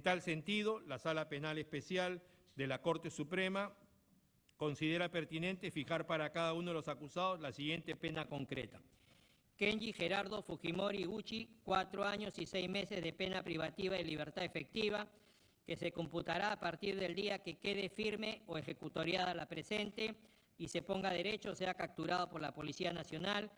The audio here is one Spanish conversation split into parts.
En tal sentido, la Sala Penal Especial de la Corte Suprema considera pertinente fijar para cada uno de los acusados la siguiente pena concreta. Kenji Gerardo Fujimori Uchi, 4 años y 6 meses de pena privativa de libertad efectiva, que se computará a partir del día que quede firme o ejecutoriada la presente y se ponga derecho o sea capturado por la Policía Nacional.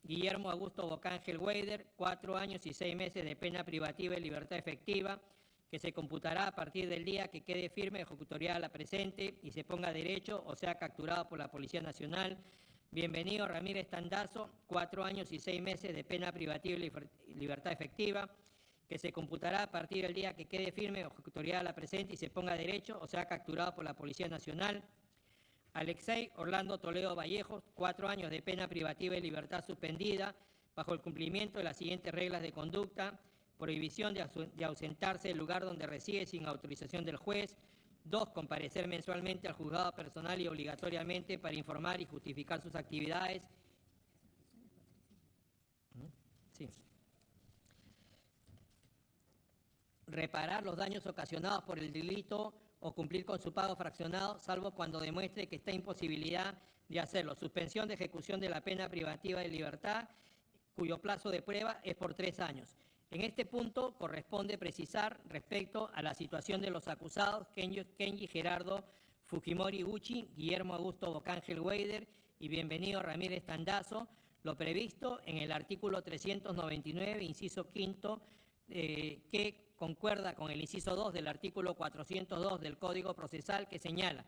Guillermo Augusto Bocángel Weider, 4 años y 6 meses de pena privativa de libertad efectiva, que se computará a partir del día que quede firme o ejecutoriada la presente y se ponga derecho o sea capturado por la Policía Nacional. Bienvenido Ramírez Tandazo, 4 años y 6 meses de pena privativa y libertad efectiva, que se computará a partir del día que quede firme o ejecutoriada la presente y se ponga derecho o sea capturado por la Policía Nacional. Alexei Orlando Toledo Vallejos, 4 años de pena privativa y libertad suspendida, bajo el cumplimiento de las siguientes reglas de conducta: prohibición de ausentarse del lugar donde reside sin autorización del juez. 2. Comparecer mensualmente al juzgado personal y obligatoriamente para informar y justificar sus actividades. Sí. Reparar los daños ocasionados por el delito o cumplir con su pago fraccionado, salvo cuando demuestre que está en imposibilidad de hacerlo. Suspensión de ejecución de la pena privativa de libertad, cuyo plazo de prueba es por 3 años. En este punto corresponde precisar respecto a la situación de los acusados Kenji Gerardo Fujimori Uchi, Guillermo Augusto Bocángel Weider y Bienvenido Ramírez Tandazo, lo previsto en el artículo 399, inciso quinto, que concuerda con el inciso 2 del artículo 402 del Código Procesal, que señala: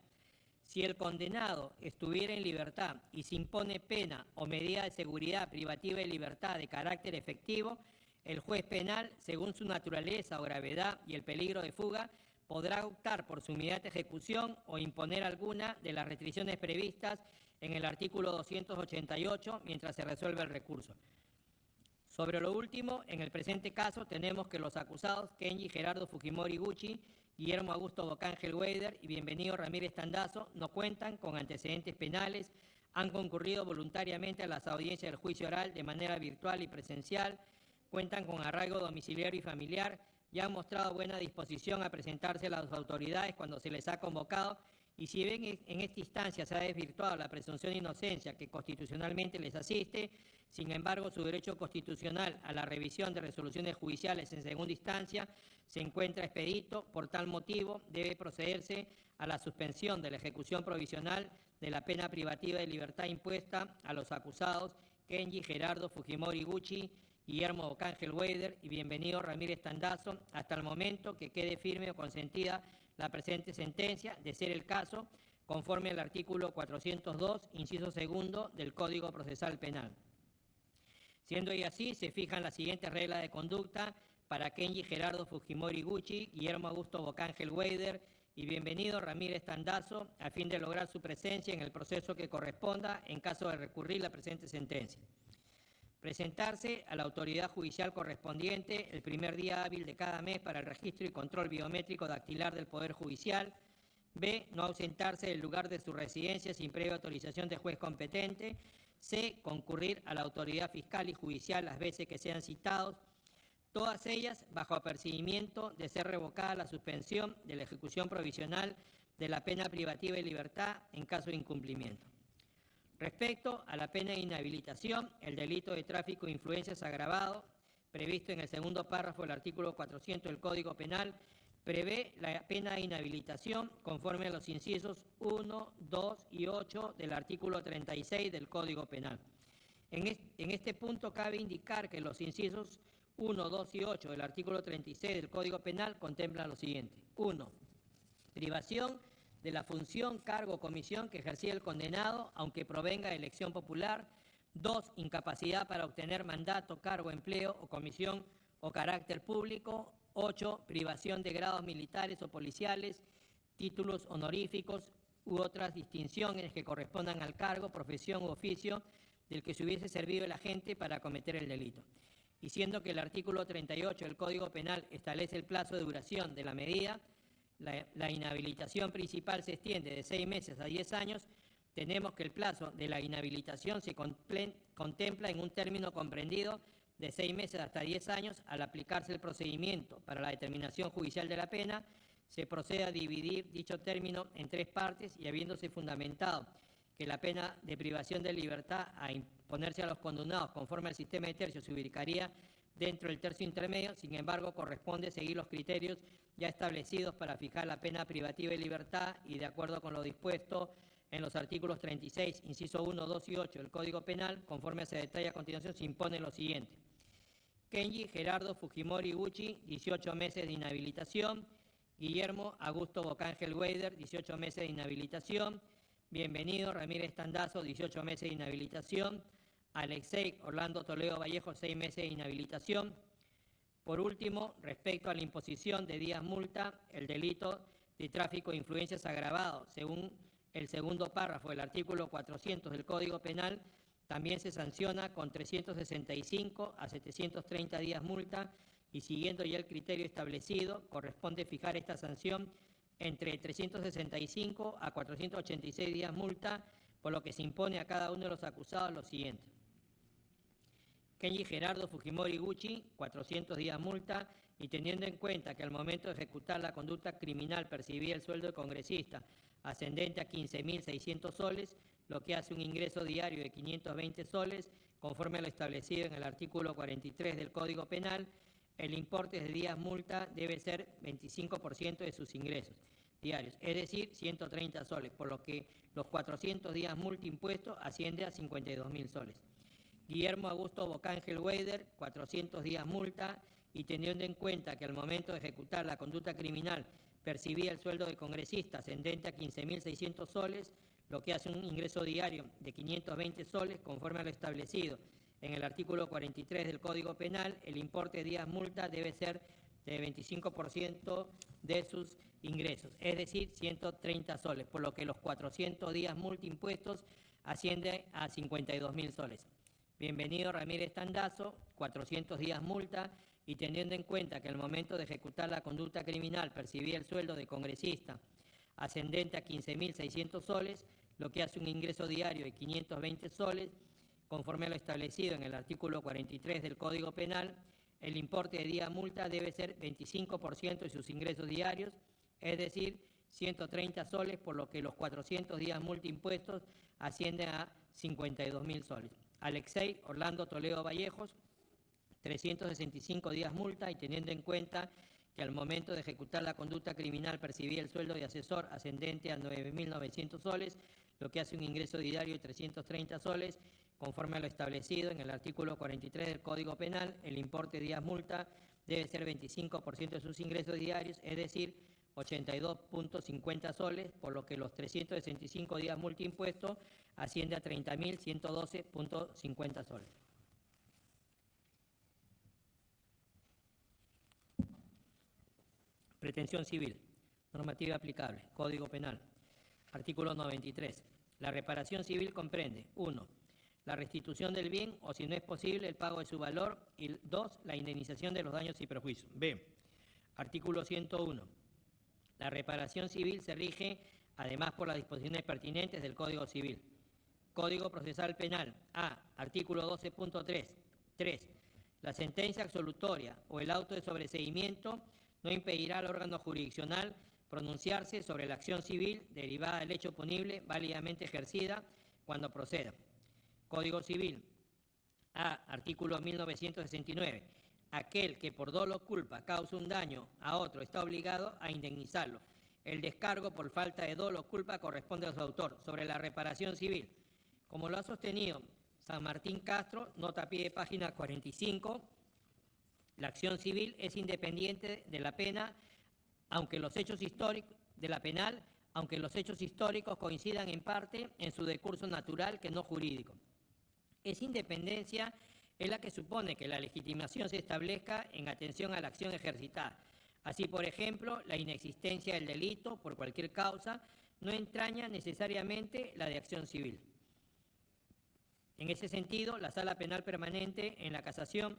si el condenado estuviera en libertad y se impone pena o medida de seguridad privativa de libertad de carácter efectivo, el juez penal, según su naturaleza o gravedad y el peligro de fuga, podrá optar por su inmediata ejecución o imponer alguna de las restricciones previstas en el artículo 288 mientras se resuelve el recurso. Sobre lo último, en el presente caso tenemos que los acusados Kenji Gerardo Fujimori Uchi, Guillermo Augusto Bocángel Weider y Bienvenido Ramírez Tandazo no cuentan con antecedentes penales, han concurrido voluntariamente a las audiencias del juicio oral de manera virtual y presencial, cuentan con arraigo domiciliario y familiar y han mostrado buena disposición a presentarse a las autoridades cuando se les ha convocado, y si bien en esta instancia se ha desvirtuado la presunción de inocencia que constitucionalmente les asiste, sin embargo su derecho constitucional a la revisión de resoluciones judiciales en segunda instancia se encuentra expedito. Por tal motivo debe procederse a la suspensión de la ejecución provisional de la pena privativa de libertad impuesta a los acusados Kenji Gerardo Fujimori Uchi, Guillermo Bocángel Weider y Bienvenido Ramírez Tandazo, hasta el momento que quede firme o consentida la presente sentencia, de ser el caso, conforme al artículo 402, inciso segundo del Código Procesal Penal. Siendo y así, se fijan las siguientes reglas de conducta para Kenji Gerardo Fujimori Uchi, Guillermo Augusto Bocángel Weider y Bienvenido Ramírez Tandazo, a fin de lograr su presencia en el proceso que corresponda en caso de recurrir la presente sentencia. Presentarse a la autoridad judicial correspondiente el primer día hábil de cada mes para el registro y control biométrico dactilar del Poder Judicial. B. No ausentarse del lugar de su residencia sin previa autorización de juez competente. C. Concurrir a la autoridad fiscal y judicial las veces que sean citados, todas ellas bajo apercibimiento de ser revocada la suspensión de la ejecución provisional de la pena privativa de libertad en caso de incumplimiento. Respecto a la pena de inhabilitación, el delito de tráfico de influencias agravado, previsto en el segundo párrafo del artículo 400 del Código Penal, prevé la pena de inhabilitación conforme a los incisos 1, 2 y 8 del artículo 36 del Código Penal. En este punto cabe indicar que los incisos 1, 2 y 8 del artículo 36 del Código Penal contemplan lo siguiente. 1. Privación de la función, cargo o comisión que ejercía el condenado, aunque provenga de elección popular. 2. Incapacidad para obtener mandato, cargo, empleo o comisión o carácter público. 8. Privación de grados militares o policiales, títulos honoríficos u otras distinciones que correspondan al cargo, profesión u oficio del que se hubiese servido el agente para cometer el delito. Y siendo que el artículo 38 del Código Penal establece el plazo de duración de la medida, la inhabilitación principal se extiende de 6 meses a 10 años, tenemos que el plazo de la inhabilitación se contempla en un término comprendido de 6 meses hasta 10 años, al aplicarse el procedimiento para la determinación judicial de la pena, se procede a dividir dicho término en 3 partes y habiéndose fundamentado que la pena de privación de libertad a imponerse a los condenados conforme al sistema de tercios se ubicaría dentro del tercio intermedio, sin embargo, corresponde seguir los criterios ya establecidos para fijar la pena privativa de libertad y de acuerdo con lo dispuesto en los artículos 36, inciso 1, 2 y 8 del Código Penal, conforme se detalla a continuación, se impone lo siguiente. Kenji Gerardo Fujimori Gucci, 18 meses de inhabilitación. Guillermo Augusto Bocángel Weider, 18 meses de inhabilitación. Bienvenido Ramírez Tandazo, 18 meses de inhabilitación. Alexei Orlando Toledo Vallejo, 6 meses de inhabilitación. Por último, respecto a la imposición de días multa, el delito de tráfico de influencias agravado, según el segundo párrafo del artículo 400 del Código Penal, también se sanciona con 365 a 730 días multa y siguiendo ya el criterio establecido, corresponde fijar esta sanción entre 365 a 486 días multa, por lo que se impone a cada uno de los acusados lo siguiente. Kenji Gerardo Fujimori Gucci, 400 días multa, y teniendo en cuenta que al momento de ejecutar la conducta criminal percibía el sueldo de congresista ascendente a 15.600 soles, lo que hace un ingreso diario de 520 soles, conforme a lo establecido en el artículo 43 del Código Penal, el importe de días multa debe ser 25% de sus ingresos diarios, es decir, 130 soles, por lo que los 400 días multa impuestos asciende a 52.000 soles. Guillermo Augusto Bocángel Weider, 400 días multa, y teniendo en cuenta que al momento de ejecutar la conducta criminal percibía el sueldo de congresista ascendente a 15.600 soles, lo que hace un ingreso diario de 520 soles, conforme a lo establecido en el artículo 43 del Código Penal, el importe de días multa debe ser de 25% de sus ingresos, es decir, 130 soles, por lo que los 400 días multa impuestos asciende a 52.000 soles. Bienvenido Ramírez Tandazo, 400 días multa, y teniendo en cuenta que al momento de ejecutar la conducta criminal percibía el sueldo de congresista ascendente a 15.600 soles, lo que hace un ingreso diario de 520 soles, conforme a lo establecido en el artículo 43 del Código Penal, el importe de día multa debe ser 25% de sus ingresos diarios, es decir, 130 soles, por lo que los 400 días multa impuestos ascienden a 52.000 soles. Alexei Orlando Toledo Vallejos, 365 días multa, y teniendo en cuenta que al momento de ejecutar la conducta criminal percibía el sueldo de asesor ascendente a 9.900 soles, lo que hace un ingreso diario de 330 soles, conforme a lo establecido en el artículo 43 del Código Penal, el importe de días multa debe ser 25% de sus ingresos diarios, es decir, 82.50 soles, por lo que los 365 días multa impuestos asciende a 30.112.50 soles. Pretensión civil. Normativa aplicable. Código Penal. Artículo 93. La reparación civil comprende: 1. La restitución del bien o, si no es posible, el pago de su valor. Y 2. La indemnización de los daños y perjuicios. B. Artículo 101. La reparación civil se rige además por las disposiciones pertinentes del Código Civil. Código Procesal Penal. A. Artículo 12.3. 3. La sentencia absolutoria o el auto de sobreseimiento no impedirá al órgano jurisdiccional pronunciarse sobre la acción civil derivada del hecho punible válidamente ejercida cuando proceda. Código Civil. A. Artículo 1969. Aquel que por dolo o culpa causa un daño a otro está obligado a indemnizarlo. El descargo por falta de dolo o culpa corresponde a su autor. Sobre la reparación civil, como lo ha sostenido San Martín Castro, nota a pie de página 45, la acción civil es independiente de la pena, aunque los hechos históricos de la penal, aunque los hechos históricos coincidan en parte en su decurso natural que no jurídico. Esa independencia es la que supone que la legitimación se establezca en atención a la acción ejercitada. Así, por ejemplo, la inexistencia del delito por cualquier causa no entraña necesariamente la de acción civil. En ese sentido, la Sala Penal Permanente en la Casación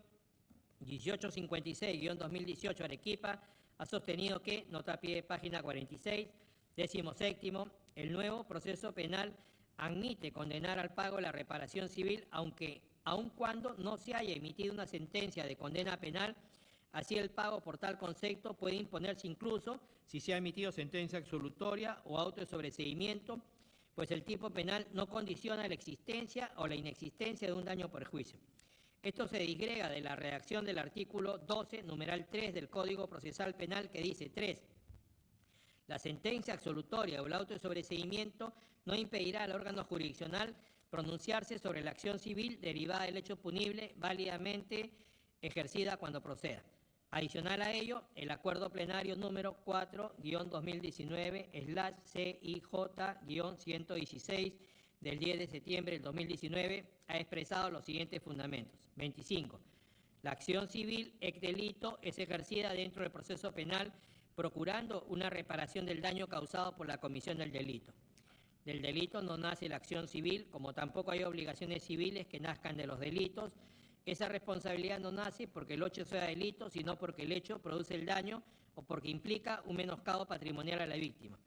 1856-2018 Arequipa ha sostenido que, nota a pie de página 46, 17º, el nuevo proceso penal admite condenar al pago de la reparación civil, aunque aun cuando no se haya emitido una sentencia de condena penal. Así, el pago por tal concepto puede imponerse incluso si se ha emitido sentencia absolutoria o auto de sobreseimiento, pues el tipo penal no condiciona la existencia o la inexistencia de un daño o perjuicio. Esto se disgrega de la redacción del artículo 12, numeral 3 del Código Procesal Penal, que dice: 3. La sentencia absolutoria o el auto de sobreseimiento no impedirá al órgano jurisdiccional pronunciarse sobre la acción civil derivada del hecho punible válidamente ejercida cuando proceda. Adicional a ello, el acuerdo plenario número 4-2019/CIJ-116 del 10 de septiembre del 2019 ha expresado los siguientes fundamentos. 25. La acción civil ex delito es ejercida dentro del proceso penal procurando una reparación del daño causado por la comisión del delito. Del delito no nace la acción civil, como tampoco hay obligaciones civiles que nazcan de los delitos. Esa responsabilidad no nace porque el hecho sea delito, sino porque el hecho produce el daño o porque implica un menoscabo patrimonial a la víctima.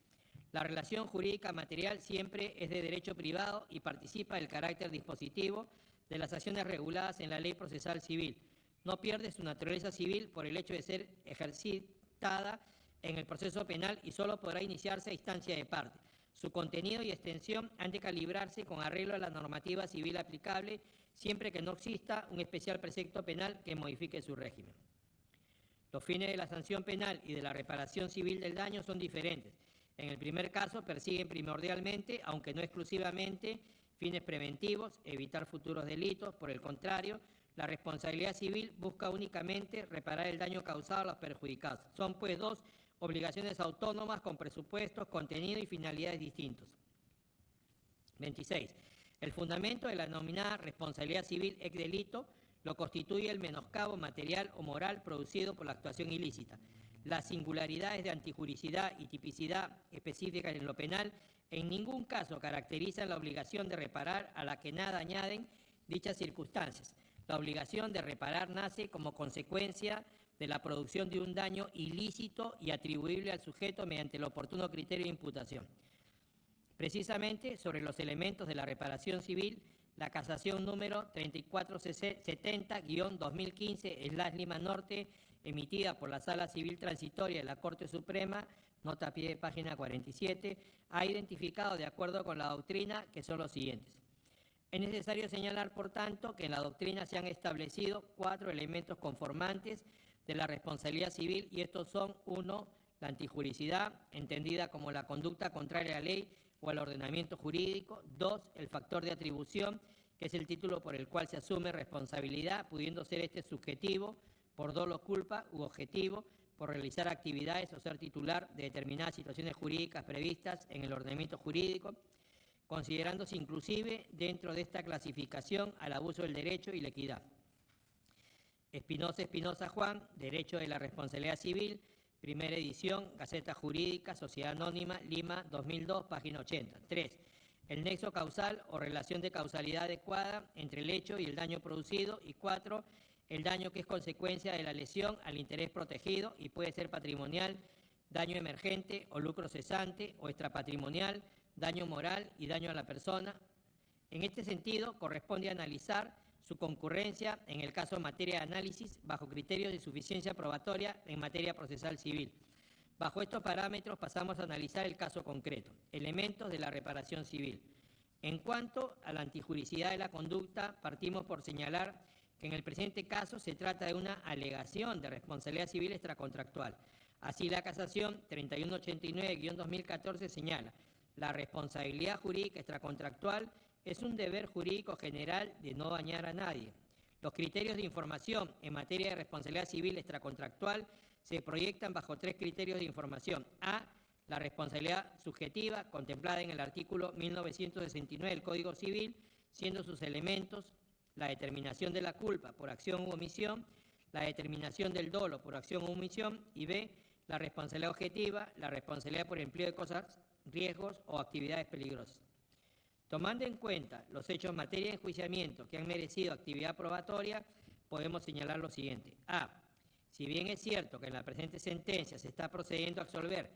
La relación jurídica material siempre es de derecho privado y participa del carácter dispositivo de las acciones reguladas en la ley procesal civil. No pierde su naturaleza civil por el hecho de ser ejercitada en el proceso penal y solo podrá iniciarse a instancia de parte. Su contenido y extensión han de calibrarse con arreglo a la normativa civil aplicable, siempre que no exista un especial precepto penal que modifique su régimen. Los fines de la sanción penal y de la reparación civil del daño son diferentes. En el primer caso persiguen primordialmente, aunque no exclusivamente, fines preventivos, evitar futuros delitos. Por el contrario, la responsabilidad civil busca únicamente reparar el daño causado a los perjudicados. Son pues dos obligaciones autónomas con presupuestos, contenido y finalidades distintos. 26. El fundamento de la denominada responsabilidad civil ex delito lo constituye el menoscabo material o moral producido por la actuación ilícita. Las singularidades de antijuricidad y tipicidad específicas en lo penal en ningún caso caracterizan la obligación de reparar a la que nada añaden dichas circunstancias. La obligación de reparar nace como consecuencia de la producción de un daño ilícito y atribuible al sujeto mediante el oportuno criterio de imputación. Precisamente sobre los elementos de la reparación civil, la casación número 3470-2015/Lima Norte, emitida por la Sala Civil Transitoria de la Corte Suprema, nota a pie de página 47, ha identificado, de acuerdo con la doctrina, que son los siguientes. Es necesario señalar, por tanto, que en la doctrina se han establecido 4 elementos conformantes de la responsabilidad civil, y estos son: 1. La antijuricidad, entendida como la conducta contraria a la ley o al ordenamiento jurídico. 2. El factor de atribución, que es el título por el cual se asume responsabilidad, pudiendo ser este subjetivo, por dolo, culpa, u objetivo, por realizar actividades o ser titular de determinadas situaciones jurídicas previstas en el ordenamiento jurídico, considerándose inclusive dentro de esta clasificación al abuso del derecho y la equidad. Espinosa Juan, Derecho de la Responsabilidad Civil, primera edición, Gaceta Jurídica, Sociedad Anónima, Lima, 2002, página 80. 3. El nexo causal o relación de causalidad adecuada entre el hecho y el daño producido. Y 4. El daño que es consecuencia de la lesión al interés protegido y puede ser patrimonial, daño emergente o lucro cesante, o extrapatrimonial, daño moral y daño a la persona. En este sentido, corresponde analizar su concurrencia en el caso en materia de análisis bajo criterios de suficiencia probatoria en materia procesal civil. Bajo estos parámetros pasamos a analizar el caso concreto. Elementos de la reparación civil. En cuanto a la antijuricidad de la conducta, partimos por señalar que en el presente caso se trata de una alegación de responsabilidad civil extracontractual. Así, la casación 3189-2014 señala: la responsabilidad jurídica extracontractual es un deber jurídico general de no dañar a nadie. Los criterios de información en materia de responsabilidad civil extracontractual se proyectan bajo 3 criterios de información. A. La responsabilidad subjetiva, contemplada en el artículo 1969 del Código Civil, siendo sus elementos la determinación de la culpa por acción u omisión, la determinación del dolo por acción u omisión, y B. La responsabilidad objetiva, la responsabilidad por empleo de cosas, riesgos o actividades peligrosas. Tomando en cuenta los hechos en materia de enjuiciamiento que han merecido actividad probatoria, podemos señalar lo siguiente. A. Si bien es cierto que en la presente sentencia se está procediendo a absolver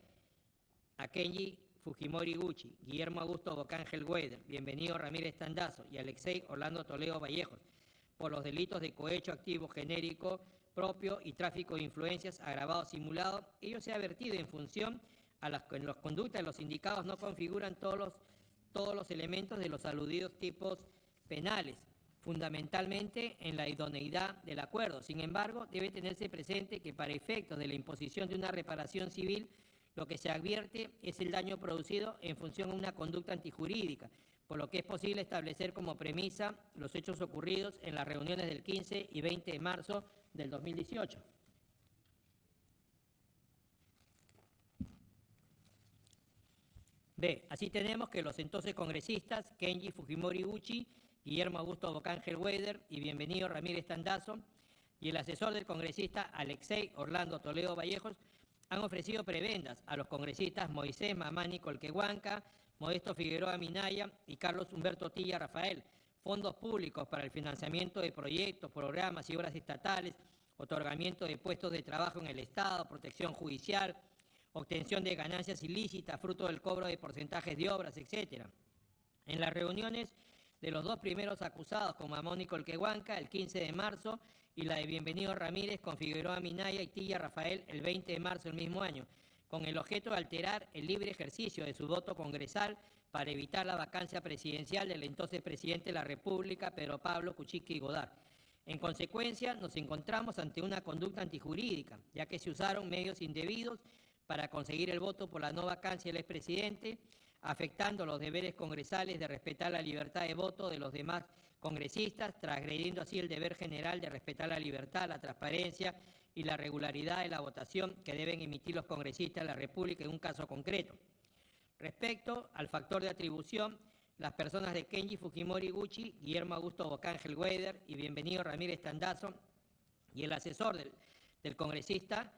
a Kenji Fujimori Gucci, Guillermo Augusto Bocángel Gueder, Bienvenido Ramírez Tandazo y Alexei Orlando Toledo Vallejos, por los delitos de cohecho activo genérico propio y tráfico de influencias agravado simulado. Ello se ha vertido en función a las conductas de los indicados no configuran todos los elementos de los aludidos tipos penales, fundamentalmente en la idoneidad del acuerdo. Sin embargo, debe tenerse presente que para efectos de la imposición de una reparación civil, lo que se advierte es el daño producido en función a una conducta antijurídica, por lo que es posible establecer como premisa los hechos ocurridos en las reuniones del 15 y 20 de marzo del 2018. B. Así tenemos que los entonces congresistas Kenji Fujimori Uchi, Guillermo Augusto Bocángel Weider y Bienvenido Ramírez Tandazo, y el asesor del congresista Alexei Orlando Toledo Vallejos han ofrecido prebendas a los congresistas Moisés Mamani Colquehuanca, Modesto Figueroa Minaya y Carlos Humberto Tilla Rafael, fondos públicos para el financiamiento de proyectos, programas y obras estatales, otorgamiento de puestos de trabajo en el Estado, protección judicial, obtención de ganancias ilícitas, fruto del cobro de porcentajes de obras, etc. En las reuniones de los dos primeros acusados con Mamón y Colquehuanca el 15 de marzo y la de Bienvenido Ramírez con Figueroa Minaya y Tilla Rafael el 20 de marzo del mismo año, con el objeto de alterar el libre ejercicio de su voto congresal para evitar la vacancia presidencial del entonces presidente de la República, Pedro Pablo Kuczynski Godard. En consecuencia, nos encontramos ante una conducta antijurídica, ya que se usaron medios indebidos para conseguir el voto por la no vacancia del expresidente, afectando los deberes congresales de respetar la libertad de voto de los demás congresistas, transgrediendo así el deber general de respetar la libertad, la transparencia y la regularidad de la votación que deben emitir los congresistas de la República en un caso concreto. Respecto al factor de atribución, las personas de Kenji Fujimori Uchi, Guillermo Augusto Bocángel Weider y Bienvenido Ramírez Tandazo y el asesor del congresista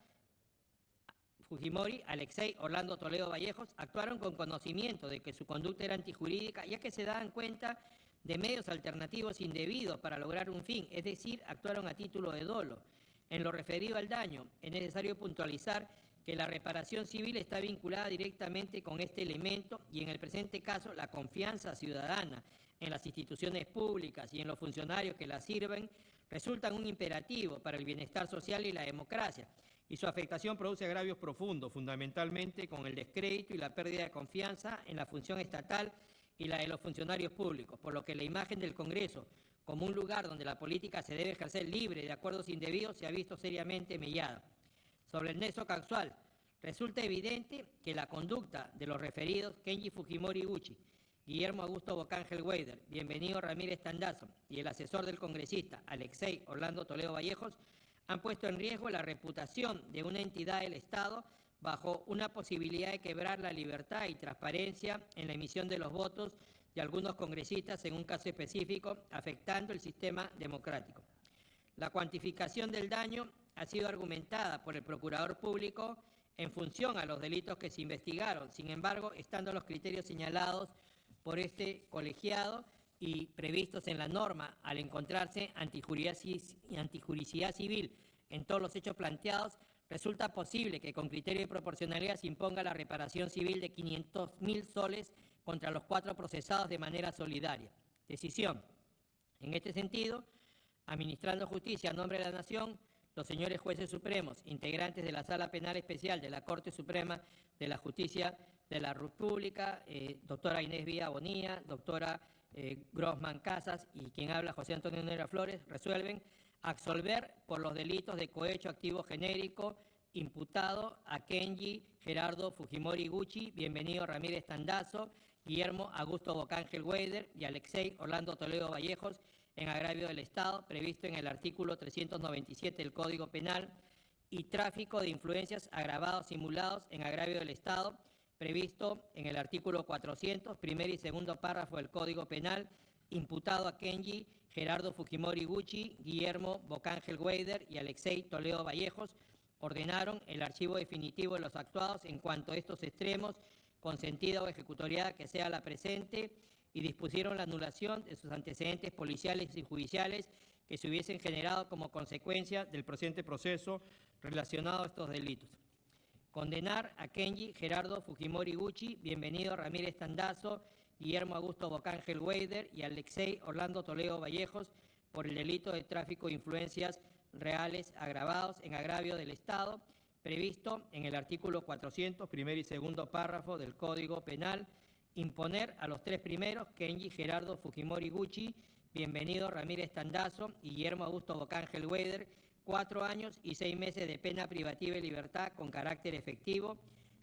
Fujimori, Alexei Orlando Toledo Vallejos, actuaron con conocimiento de que su conducta era antijurídica, ya que se daban cuenta de medios alternativos indebidos para lograr un fin, es decir, actuaron a título de dolo. En lo referido al daño, es necesario puntualizar que la reparación civil está vinculada directamente con este elemento y en el presente caso la confianza ciudadana en las instituciones públicas y en los funcionarios que las sirven resultan un imperativo para el bienestar social y la democracia, y su afectación produce agravios profundos, fundamentalmente con el descrédito y la pérdida de confianza en la función estatal y la de los funcionarios públicos, por lo que la imagen del Congreso como un lugar donde la política se debe ejercer libre de acuerdos indebidos se ha visto seriamente mellada. Sobre el nexo causal, resulta evidente que la conducta de los referidos Kenji Fujimori Uchi, Guillermo Augusto Bocángel Weider, Bienvenido Ramírez Tandazo y el asesor del congresista Alexei Orlando Toledo Vallejos han puesto en riesgo la reputación de una entidad del Estado bajo una posibilidad de quebrar la libertad y transparencia en la emisión de los votos de algunos congresistas en un caso específico, afectando el sistema democrático. La cuantificación del daño ha sido argumentada por el Procurador Público en función a los delitos que se investigaron. Sin embargo, estando los criterios señalados por este colegiado y previstos en la norma al encontrarse antijuricidad civil en todos los hechos planteados, resulta posible que con criterio de proporcionalidad se imponga la reparación civil de 500.000 soles contra los 4 procesados de manera solidaria. Decisión. En este sentido, administrando justicia a nombre de la Nación, los señores jueces supremos, integrantes de la Sala Penal Especial de la Corte Suprema de la Justicia de la República, doctora Inés Vía Bonilla, doctora Grossman Casas y quien habla José Antonio Neira Flores, resuelven absolver por los delitos de cohecho activo genérico imputado a Kenji Gerardo Fujimori Uchi, Bienvenido Ramírez Tandazo, Guillermo Augusto Bocángel Weider y Alexei Orlando Toledo Vallejos en agravio del Estado, previsto en el artículo 397 del Código Penal, y tráfico de influencias agravados simulados en agravio del Estado, previsto en el artículo 400, primer y segundo párrafo del Código Penal, imputado a Kenji Gerardo Fujimori Uchi, Guillermo Bocángel Weider y Alexei Toledo Vallejos, ordenaron el archivo definitivo de los actuados en cuanto a estos extremos, con sentido o ejecutoriada que sea la presente, y dispusieron la anulación de sus antecedentes policiales y judiciales que se hubiesen generado como consecuencia del presente proceso relacionado a estos delitos. Condenar a Kenji Gerardo Fujimori Uchi, Bienvenido Ramírez Tandazo, Guillermo Augusto Bocángel Weider y Alexei Orlando Toledo Vallejos por el delito de tráfico de influencias reales agravados en agravio del Estado, previsto en el artículo 400, primer y segundo párrafo del Código Penal, imponer a los tres primeros, Kenji Gerardo Fujimori Gucci, Bienvenido Ramírez Tandazo y Guillermo Augusto Bocángel Weider, 4 años y 6 meses de pena privativa de libertad con carácter efectivo,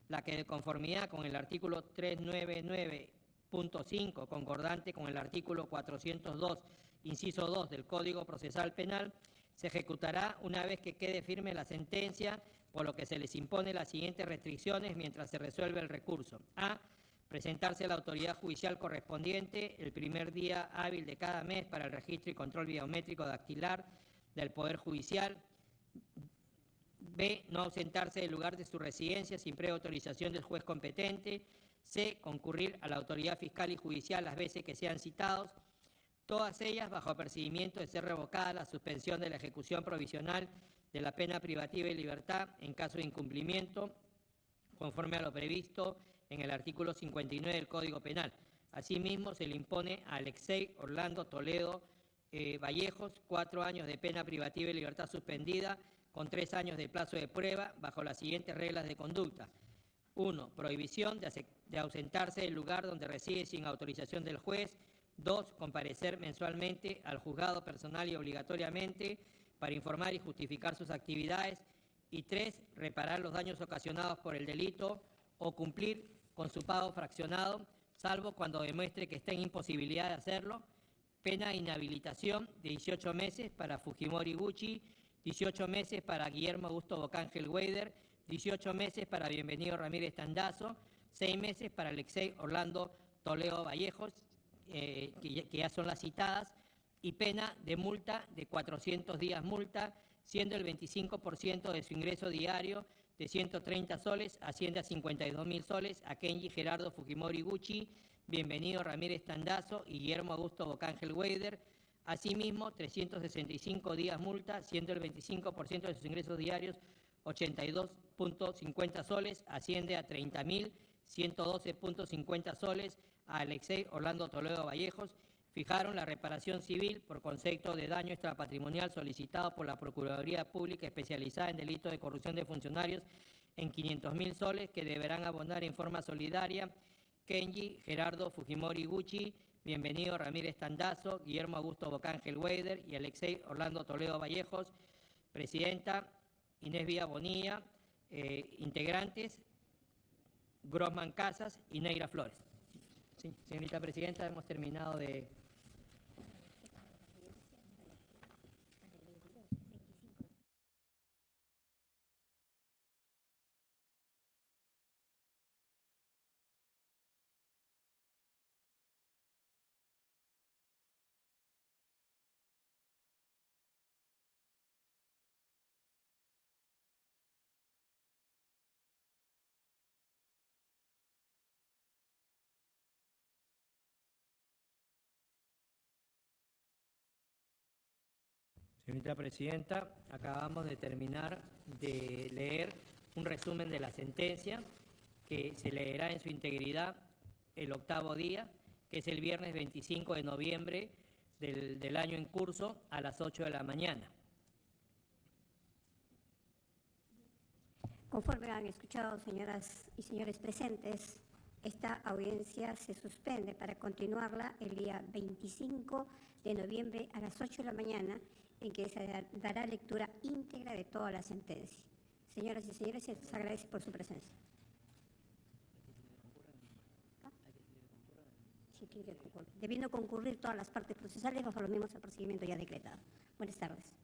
la que de conformidad con el artículo 399.5, concordante con el artículo 402, inciso 2 del Código Procesal Penal, se ejecutará una vez que quede firme la sentencia, por lo que se les impone las siguientes restricciones mientras se resuelve el recurso. A. Presentarse a la autoridad judicial correspondiente el primer día hábil de cada mes para el registro y control biométrico dactilar del Poder Judicial. B. No ausentarse del lugar de su residencia sin previa autorización del juez competente. C. Concurrir a la autoridad fiscal y judicial las veces que sean citados, todas ellas bajo apercibimiento de ser revocada la suspensión de la ejecución provisional de la pena privativa de libertad en caso de incumplimiento, conforme a lo previsto en el artículo 59 del Código Penal. Asimismo, se le impone a Alexei Orlando Toledo Vallejos 4 años de pena privativa de libertad suspendida con 3 años de plazo de prueba bajo las siguientes reglas de conducta. 1. Prohibición de ausentarse del lugar donde reside sin autorización del juez. 2. Comparecer mensualmente al juzgado personal y obligatoriamente para informar y justificar sus actividades. Y 3. Reparar los daños ocasionados por el delito o cumplir con su pago fraccionado, salvo cuando demuestre que está en imposibilidad de hacerlo. Pena de inhabilitación de 18 meses para Fujimori Gucci, 18 meses para Guillermo Augusto Bocángel Weider, 18 meses para Bienvenido Ramírez Tandazo, 6 meses para Alexei Orlando Toledo Vallejos, que ya son las citadas, y pena de multa de 400 días multa, siendo el 25% de su ingreso diario de 130 soles, asciende a 52.000 soles, a Kenji Gerardo Fujimori Gucci, Bienvenido Ramírez Tandazo y Guillermo Augusto Bocángel Weider. Asimismo, 365 días multa, siendo el 25% de sus ingresos diarios 82.50 soles, asciende a 30.112.50 soles, a Alexei Orlando Toledo Vallejos. Fijaron la reparación civil por concepto de daño extrapatrimonial solicitado por la Procuraduría Pública especializada en delitos de corrupción de funcionarios en 500.000 soles que deberán abonar en forma solidaria Kenji Gerardo Fujimori Gucci, Bienvenido Ramírez Tandazo, Guillermo Augusto Bocángel Weider y Alexei Orlando Toledo Vallejos. Presidenta Inés Vía Bonilla, integrantes Grossman Casas y Neira Flores. Sí, señorita Presidenta, hemos terminado de... Señorita Presidenta, acabamos de terminar de leer un resumen de la sentencia que se leerá en su integridad el 8º día, que es el viernes 25 de noviembre del año en curso a las 8 de la mañana. Conforme han escuchado, señoras y señores presentes, esta audiencia se suspende para continuarla el día 25 de noviembre a las 8 de la mañana, en que se dará lectura íntegra de toda la sentencia. Señoras y señores, se les agradece por su presencia. Sí, tiene que concurrir. Debiendo concurrir todas las partes procesales bajo los mismos procedimientos ya decretados. Buenas tardes.